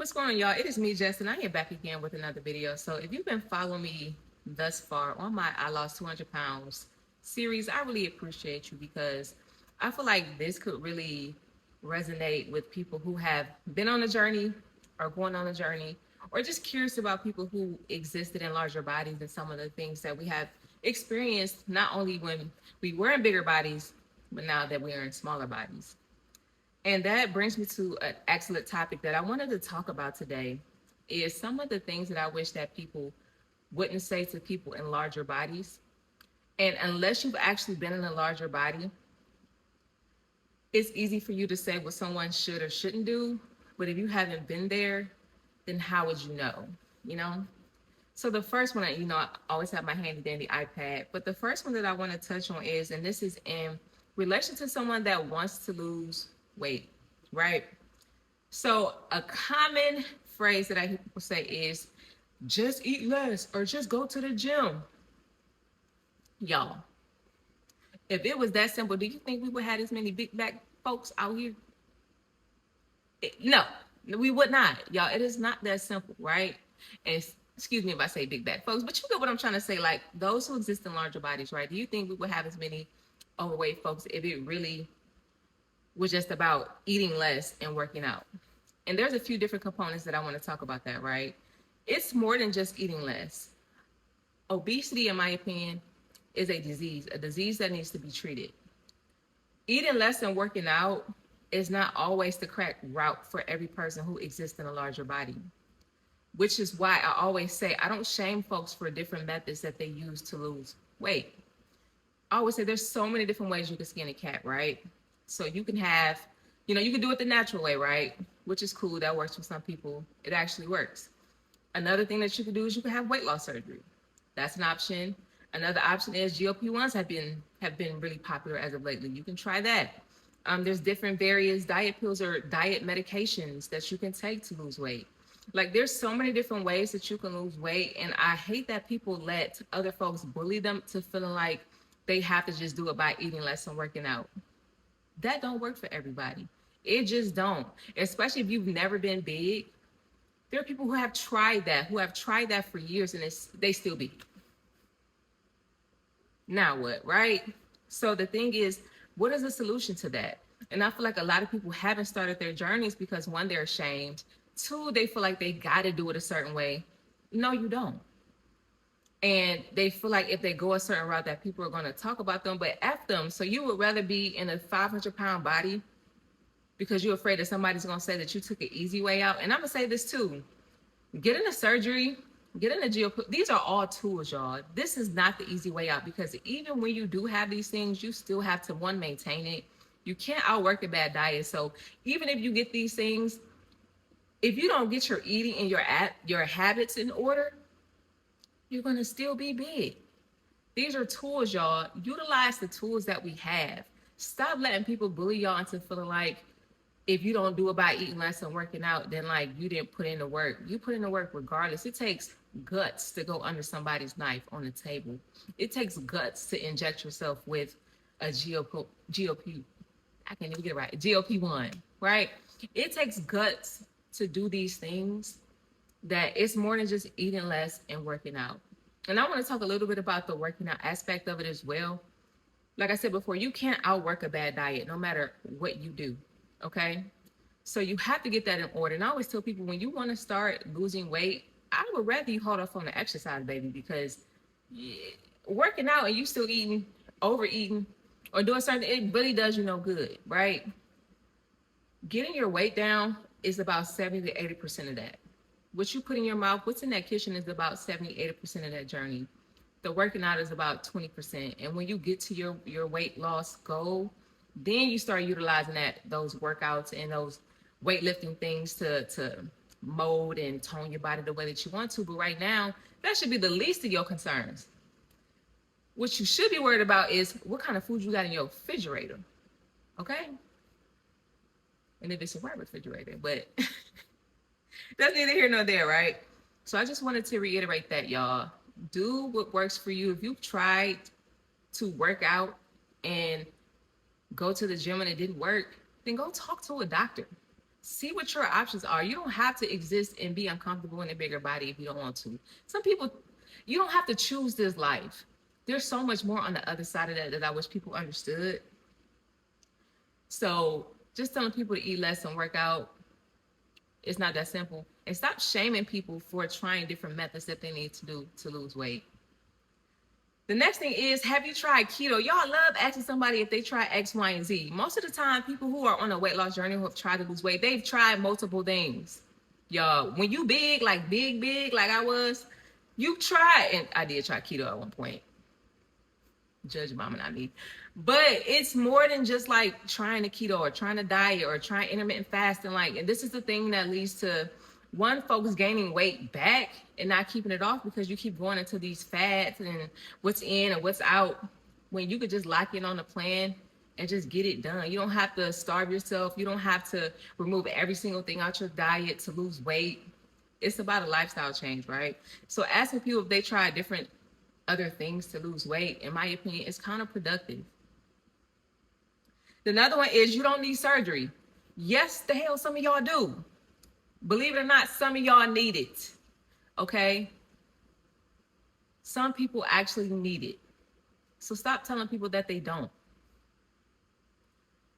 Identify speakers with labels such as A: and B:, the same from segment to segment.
A: What's going on, y'all? It is me, Justin. I am back again with another video. So if you've been following me thus far on my I Lost 200 Pounds series, I really appreciate you because I feel like this could really resonate with people who have been on a journey or going on a journey or just curious about people who existed in larger bodies and some of the things that we have experienced, not only when we were in bigger bodies, but now that we are in smaller bodies. And that brings me to an excellent topic that I wanted to talk about today is some of the things that I wish that people wouldn't say to people in larger bodies. And unless you've actually been in a larger body, it's easy for you to say what someone should or shouldn't do. But if you haven't been there, then how would you know? You know? So the first one, I always have my handy dandy iPad. But the first one that I want to touch on is, and this is in relation to someone that wants to lose weight, right? So a common phrase that I hear people say is just eat less or just go to the gym. Y'all, if it was that simple, do you think we would have this many big back folks out here? No, we would not. Y'all, it is not that simple, right? And excuse me if I say big back folks, but you get what I'm trying to say. Like those who exist in larger bodies, right? Do you think we would have as many overweight folks if it really was just about eating less and working out? And there's a few different components that I want to talk about that, right? It's more than just eating less. Obesity, in my opinion, is a disease that needs to be treated. Eating less and working out is not always the correct route for every person who exists in a larger body, which is why I always say I don't shame folks for different methods that they use to lose weight. I always say there's so many different ways you can skin a cat, right? So you can have, you can do it the natural way, right? Which is cool. That works for some people. It actually works. Another thing that you can do is you can have weight loss surgery. That's an option. Another option is GLP-1s have been really popular as of lately. You can try that. There's different various diet pills or diet medications that you can take to lose weight. Like there's so many different ways that you can lose weight, and I hate that people let other folks bully them to feeling like they have to just do it by eating less and working out. That don't work for everybody. It just don't. Especially if you've never been big. There are people who have tried that for years, and they still be. Now what, right? So the thing is, what is the solution to that? And I feel like a lot of people haven't started their journeys because one, they're ashamed. Two, they feel like they got to do it a certain way. No, you don't. And they feel like if they go a certain route that people are going to talk about them, but F them. So you would rather be in a 500-pound body because you're afraid that somebody's going to say that you took an easy way out. And I'm going to say this too. Getting a surgery, getting a GLP, these are all tools, y'all. This is not the easy way out because even when you do have these things, you still have to, one, maintain it. You can't outwork a bad diet. So even if you get these things, if you don't get your eating and your habits in order, you're going to still be big. These are tools, y'all. Utilize the tools that we have. Stop letting people bully y'all into feeling like if you don't do it by eating less and working out, then like you didn't put in the work. You put in the work regardless. It takes guts to go under somebody's knife on the table. It takes guts to inject yourself with a GOP, I can't even get it right, GLP-1, right? It takes guts to do these things that it's more than just eating less and working out. And I want to talk a little bit about the working out aspect of it as well. Like I said before, you can't outwork a bad diet no matter what you do. Okay. So you have to get that in order. And I always tell people when you want to start losing weight, I would rather you hold off on the exercise, baby, because working out and you still eating, overeating, or doing something, it really does you no good, right? Getting your weight down is about 70 to 80% of that. What you put in your mouth, what's in that kitchen is about 70, 80% of that journey. The working out is about 20%. And when you get to your weight loss goal, then you start utilizing those workouts and those weightlifting things to mold and tone your body the way that you want to. But right now, that should be the least of your concerns. What you should be worried about is what kind of food you got in your refrigerator. Okay? And if it's a white refrigerator, but that's neither here nor there, right? So I just wanted to reiterate that, y'all. Do what works for you. If you've tried to work out and go to the gym and it didn't work, then go talk to a doctor. See what your options are. You don't have to exist and be uncomfortable in a bigger body if you don't want to. Some people, you don't have to choose this life. There's so much more on the other side of that that I wish people understood. So just telling people to eat less and work out, it's not that simple. And stop shaming people for trying different methods that they need to do to lose weight. The next thing is, have you tried keto? Y'all love asking somebody if they try X, Y, and Z. Most of the time, people who are on a weight loss journey who have tried to lose weight, they've tried multiple things. Y'all, when you big, like big, like I was, you try, and I did try keto at one point. Judge mama, not me. But it's more than just like trying to keto or trying to diet or trying intermittent fasting. Like, and this is the thing that leads to one, folks gaining weight back and not keeping it off because you keep going into these fads and what's in and what's out, when you could just lock in on a plan and just get it done. You don't have to starve yourself. You don't have to remove every single thing out your diet to lose weight. It's about a lifestyle change, right? So asking people if they try different other things to lose weight, in my opinion, is counterproductive. Another one is, you don't need surgery. Yes, the hell, some of y'all do. Believe it or not, some of y'all need it. Okay? Some people actually need it. So stop telling people that they don't.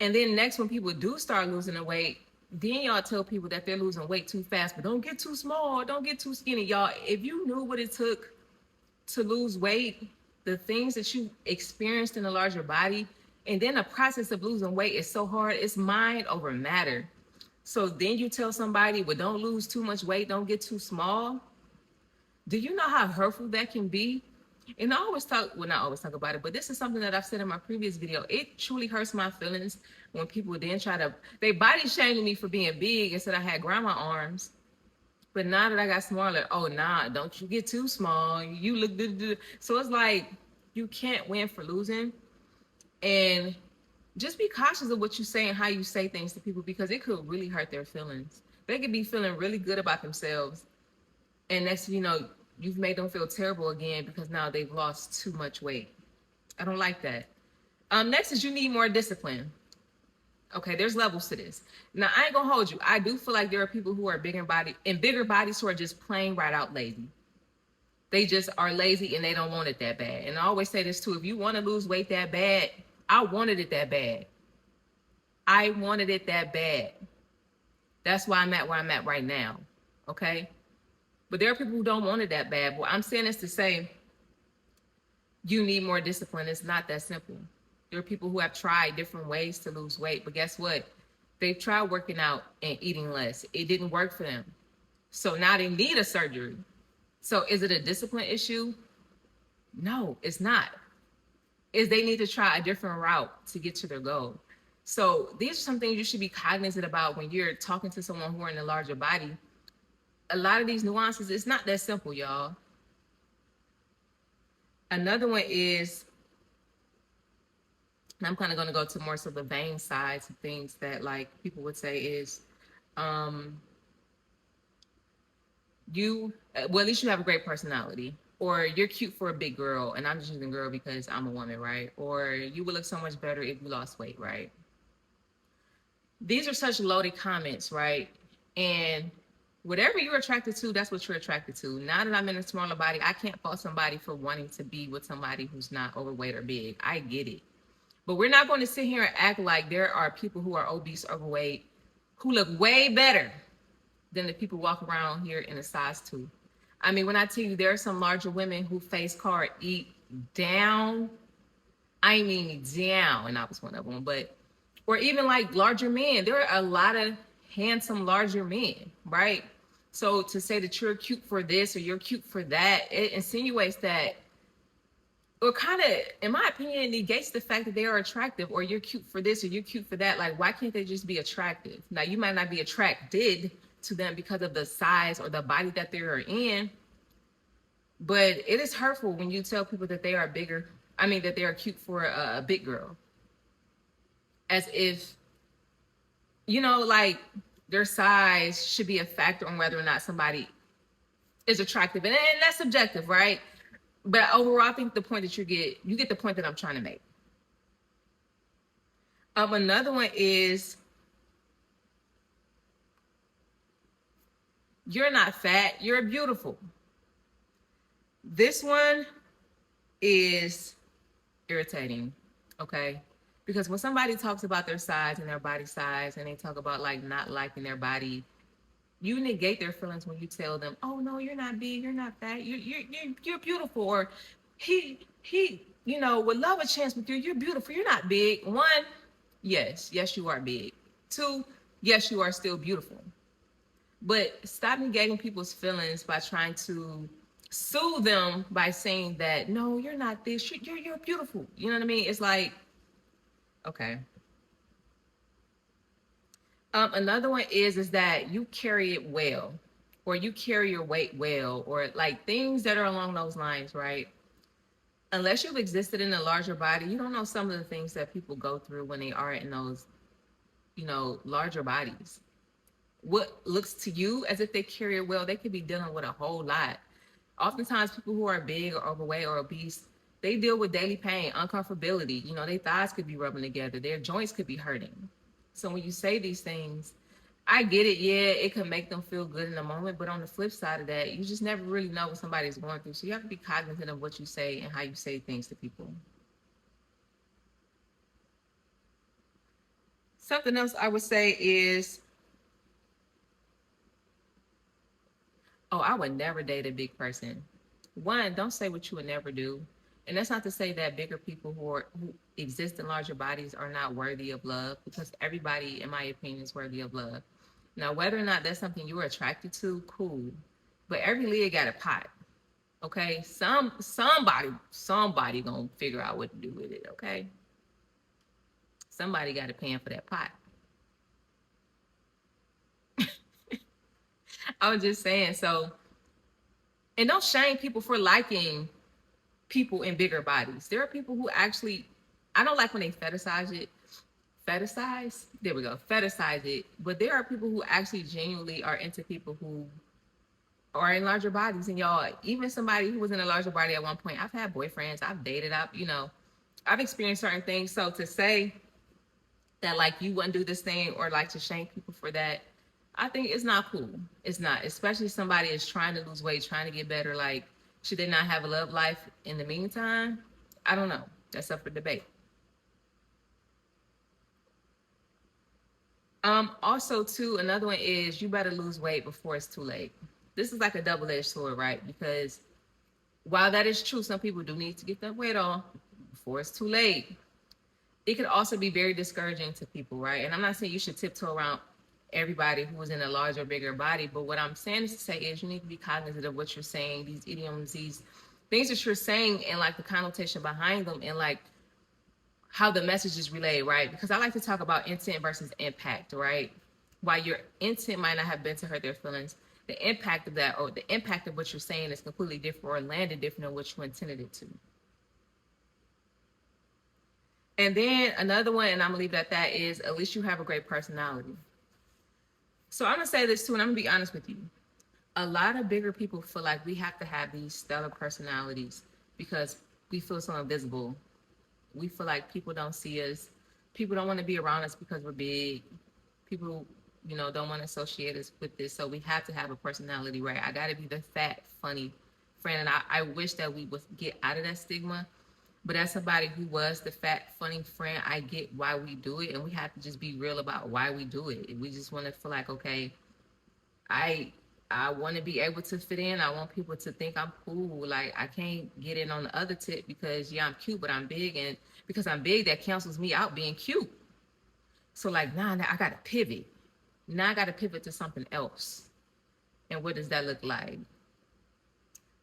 A: And then next, when people do start losing the weight, then y'all tell people that they're losing weight too fast, but don't get too small, don't get too skinny. Y'all, if you knew what it took to lose weight, the things that you experienced in a larger body, and then the process of losing weight is so hard. It's mind over matter. So then you tell somebody, well, don't lose too much weight, don't get too small. Do you know how hurtful that can be? And I always talk, well, not always talk about it, but this is something that I've said in my previous video. It truly hurts my feelings when people then try to, they body shaming me for being big and said I had grandma arms. But now that I got smaller, oh, nah, don't you get too small. You look good. So it's like, you can't win for losing. And just be cautious of what you say and how you say things to people, because it could really hurt their feelings. They could be feeling really good about themselves. And next thing you know, you've made them feel terrible again because now they've lost too much weight. I don't like that. Next is, you need more discipline. Okay, there's levels to this. Now, I ain't gonna hold you. I do feel like there are people who are bigger bodies who are just plain right out lazy. They just are lazy and they don't want it that bad. And I always say this too: if you want to lose weight that bad, I wanted it that bad. I wanted it that bad. That's why I'm at where I'm at right now. Okay? But there are people who don't want it that bad. Well, I'm saying this to say, you need more discipline. It's not that simple. There are people who have tried different ways to lose weight, but guess what? They've tried working out and eating less. It didn't work for them. So now they need a surgery. So is it a discipline issue? No, it's not. Is they need to try a different route to get to their goal. So these are some things you should be cognizant about when you're talking to someone who are in a larger body. A lot of these nuances, it's not that simple, y'all. Another one is, and I'm kind of going to go to more so the vain sides of things that like people would say is, you, well, at least you have a great personality, or you're cute for a big girl, and I'm just using girl because I'm a woman, right? Or you would look so much better if you lost weight, right? These are such loaded comments, right? And whatever you're attracted to, that's what you're attracted to. Now that I'm in a smaller body, I can't fault somebody for wanting to be with somebody who's not overweight or big. I get it. But we're not going to sit here and act like there are people who are obese, overweight, who look way better than the people walking around here in a size 2. I mean, when I tell you there are some larger women who face card eat down, I mean down, and I was one of them, but, or even like larger men, there are a lot of handsome larger men, right? So to say that you're cute for this or you're cute for that, it insinuates that, or kind of, in my opinion, negates the fact that they are attractive, or you're cute for this or you're cute for that. Like, why can't they just be attractive? Now, you might not be attracted to them because of the size or the body that they're in, but it is hurtful when you tell people that they are bigger. I mean, that they are cute for a big girl, as if, you know, like their size should be a factor on whether or not somebody is attractive, and that's subjective, right? But overall, I think the point that you get the point that I'm trying to make. Another one is, You're not fat, you're beautiful. This one is irritating, okay? Because when somebody talks about their size and their body size and they talk about like not liking their body, you negate their feelings when you tell them, "Oh no, you're not big, you're not fat, you're beautiful," or he would love a chance with you. You're beautiful. You're not big. One, yes, you are big. Two, yes, you are still beautiful. But stop negating people's feelings by trying to soothe them by saying that no, you're not this. You're beautiful. You know what I mean? It's like, okay. Another one is that you carry it well, or you carry your weight well, or like things that are along those lines, right? Unless you've existed in a larger body, you don't know some of the things that people go through when they are in those, larger bodies. What looks to you as if they carry it well, they could be dealing with a whole lot. Oftentimes, people who are big or overweight or obese, they deal with daily pain, uncomfortability. Their thighs could be rubbing together, their joints could be hurting. So when you say these things, I get it. Yeah, it can make them feel good in the moment, but on the flip side of that, you just never really know what somebody's going through. So you have to be cognizant of what you say and how you say things to people. Something else I would say is, oh, I would never date a big person. One, don't say what you would never do. And that's not to say that bigger people who exist in larger bodies are not worthy of love, because everybody, in my opinion, is worthy of love. Now, whether or not that's something you're attracted to, cool. But every lid got a pot. Okay? Somebody gonna figure out what to do with it, okay? Somebody got to pan for that pot. I was just saying, so, and don't shame people for liking people in bigger bodies. There are people who actually, I don't like when they fetishize it. Fetishize? There we go. Fetishize it. But there are people who actually genuinely are into people who are in larger bodies. And y'all, even somebody who was in a larger body at one point, I've had boyfriends, I've dated, I've experienced certain things. So to say that like you wouldn't do this thing or like to shame people for that, I think it's not cool. It's not, especially if somebody is trying to lose weight, trying to get better. Like, should they not have a love life in the meantime? I don't know. That's up for debate. Also, too, another one is you better lose weight before it's too late. This is like a double-edged sword, right? Because while that is true, some people do need to get that weight off before it's too late. It could also be very discouraging to people, right? And I'm not saying you should tiptoe around everybody who is in a larger, bigger body, but what I'm saying is to say is you need to be cognizant of what you're saying, these idioms, these things that you're saying, and like the connotation behind them, and like how the message is relayed, right? Because I like to talk about intent versus impact, right? While your intent might not have been to hurt their feelings, the impact of that, or the impact of what you're saying, is completely different or landed different than what you intended it to. And then another one, and I'm gonna leave it at that, is at least you have a great personality. So I'm gonna say this too, and I'm gonna be honest with you. A lot of bigger people feel like we have to have these stellar personalities because we feel so invisible. We feel like people don't see us. People don't want to be around us because we're big. People, don't want to associate us with this. So we have to have a personality, right? I got to be the fat, funny friend. And I wish that we would get out of that stigma. But as somebody who was the fat, funny friend, I get why we do it. And we have to just be real about why we do it. We just want to feel like, okay, I I want to be able to fit in. I want people to think I'm cool. Like I can't get in on the other tip because yeah, I'm cute, but I'm big, and because I'm big, that cancels me out being cute. So like now I got to pivot. Now I got to pivot to something else. And what does that look like?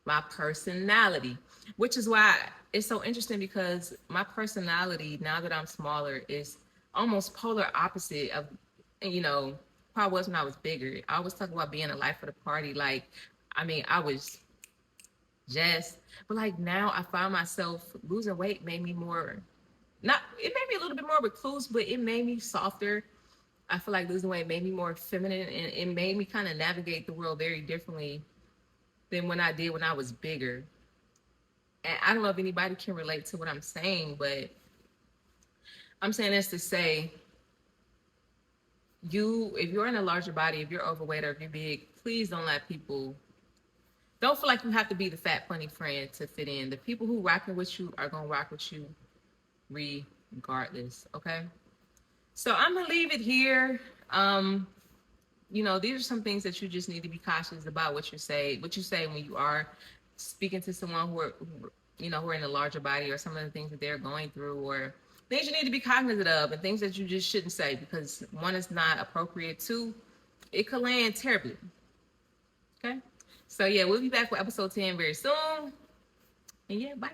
A: My personality, which is why it's so interesting because my personality now that I'm smaller is almost polar opposite of, you know, how I was when I was bigger. I always talk about being a life of the party. Like, I mean, I was just, but like now I find myself losing weight made me more, not, it made me a little bit more recluse, but it made me softer. I feel like losing weight made me more feminine, and it made me kind of navigate the world very differently than when I did when I was bigger. And I don't know if anybody can relate to what I'm saying, but I'm saying this to say, if you're in a larger body, if you're overweight or if you're big, please don't let people, don't feel like you have to be the fat funny friend to fit in. The people who rocking with you are gonna rock with you regardless. Okay. So I'm gonna leave it here. These are some things that you just need to be cautious about what you say when you are speaking to someone who are in a larger body, or some of the things that they're going through, or things you need to be cognizant of, and things that you just shouldn't say because one is not appropriate, two, it could land terribly. Okay. So yeah, we'll be back with episode 10 very soon. And yeah, bye.